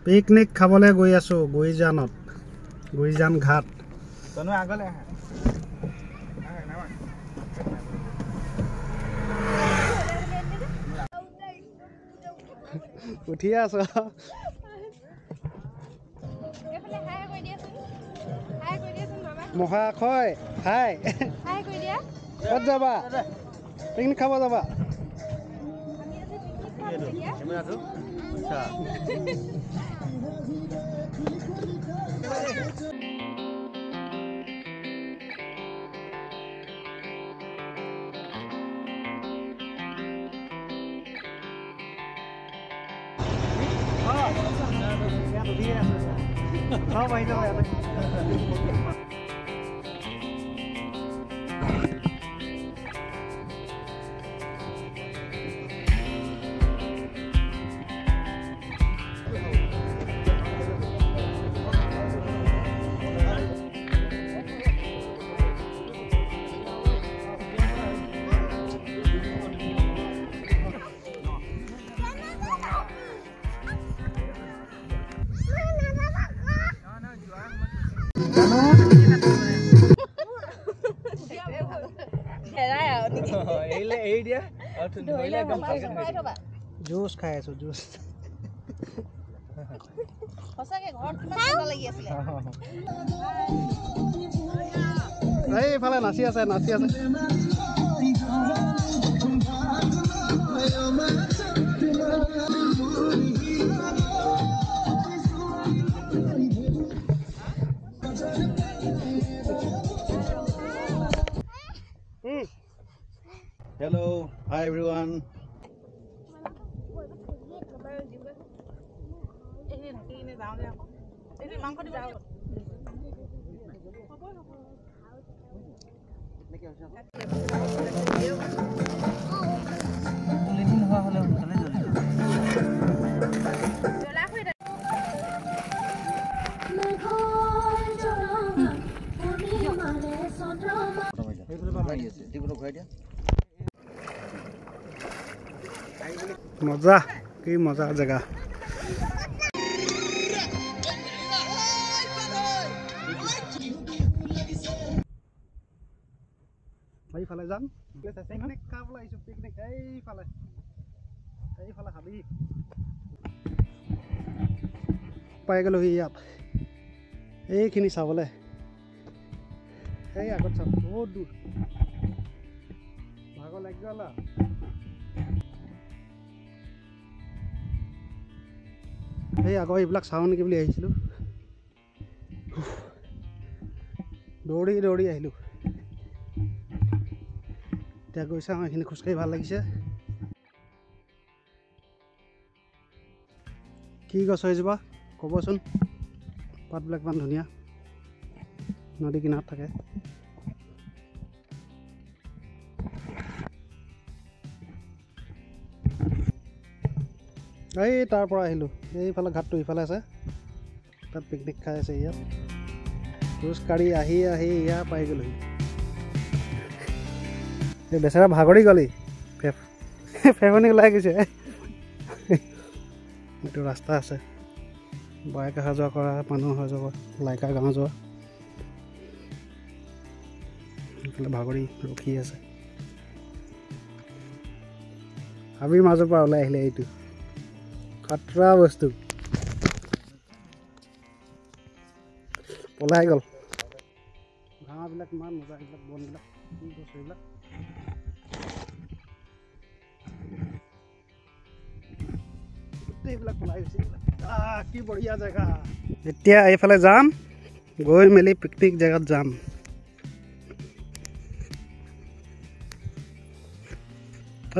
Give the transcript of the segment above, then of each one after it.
Picnic খাবলৈ গৈ আছো গুইজানত গুইজান ঘাট তনো আগলে আহা উঠি আছো মহাশয় হাই ক'ত যাবা পিকনিক খাব যাবা জুচ খাই আছো জুচ এইফালে নাচি আছে Hello, hi everyone. মজা কি মজা জেগা এইফালে যাম পিকনিক খাবলৈ আহিছো পিকনিক এইফালে খাবি পাই গ'লো ইয়াত এইখিনি চাবলৈ এই আগত চাব বহুত দূৰ ভাগৰ লাগি গ'ল এই আগৰ এইবিলাক চাওঁ নেকি বুলি আহিছিলোঁ দৌৰি আহিলোঁ এতিয়া গৈ চাওঁ এইখিনি খোজকাঢ়ি ভাল লাগিছে কি গছ হৈছোবা ক'বচোন পাতবিলাক ইমান ধুনীয়া নদী কিনাৰত থাকে এই তাৰ পৰা আহিলোঁ এইফালে ঘাটটো ইফালে আছে তাত পিকনিক খাই আছে ইয়াত খোজ কাঢ়ি আহি ইয়াৰ পাই গ'লোহি এই বেচেৰা ভাগৰি গ'লি ফেফনি ওলাই গৈছে এইটো ৰাস্তা আছে বাইক অহা যোৱা কৰা মানুহ অহা যোৱা লাইকা গাঁও যোৱা এইফালে ভাগৰি ৰখি আছে হাবিৰ মাজৰ পৰা ওলাই আহিলে এইটো খাতৰা বস্তু পলাই গ'ল ঘাঁহবিলাক ইমান মজা এইবিলাক বনবিলাক কি গছ এইবিলাক গোটেইবিলাক পলাই গৈছে কি বঢ়িয়া জেগা এতিয়া এইফালে যাম গৈ মেলি পিকনিক জেগাত যাম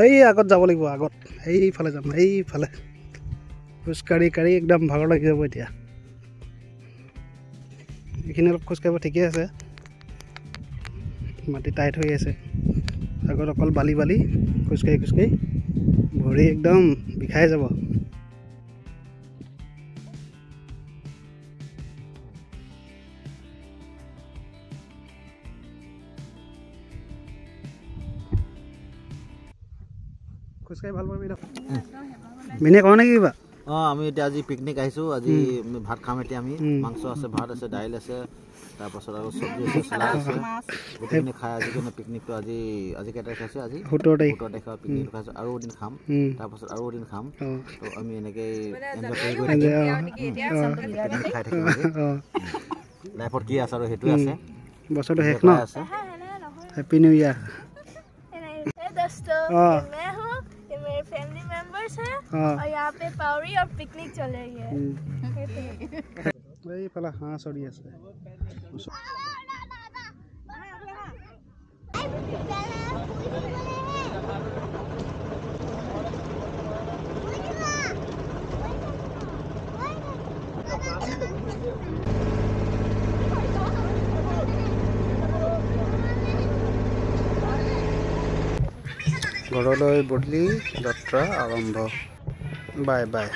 এই আগত যাব লাগিব আগত এইফালে যাম এইফালে খোজকাঢ়ি একদম ভাগৰ লাগি যাব এতিয়া এইখিনি অলপ খোজকাঢ়িব ঠিকে আছে মাটি টাইট হৈ আছে আগত অকল বালি খোজকাঢ়ি ভৰি একদম বিষাই যাব খোজকাঢ়ি ভাল পাবি মিনে কওঁ নেকি কিবা আমি এতিয়া আজি পিকনিক আহিছোঁ আজি ভাত খাম এতিয়া আমি মাংস আছে ভাত আছে দাইল আছে তাৰপাছত আৰু চব্জি আছে চালাড আছে গোটেইখিনি খাই আজি কাৰণে পিকনিকটো আজি কেই তাৰিখ আছে আজি 17 তাৰিখৰ পিকনিক খাইছোঁ আৰু এদিন খাম তাৰপাছত আৰু এদিন খাম তো আমি এনেকৈ এনজয় কৰি খাই থাকিম লাইফত কি আছে আৰু সেইটোৱে আছে বছৰটো শেষ ন আছে হেপী নিউ ইয়াৰ दोस्तों मैं हूँ ये मेरे फैमिली मेंबर्स हैं और यहाँ पे पावरी और पिकनिक चलेंगे এই ফালে হাঁহ চৰি আছে ঘৰলৈ বদলি যাত্ৰা আৰম্ভ বাই বাই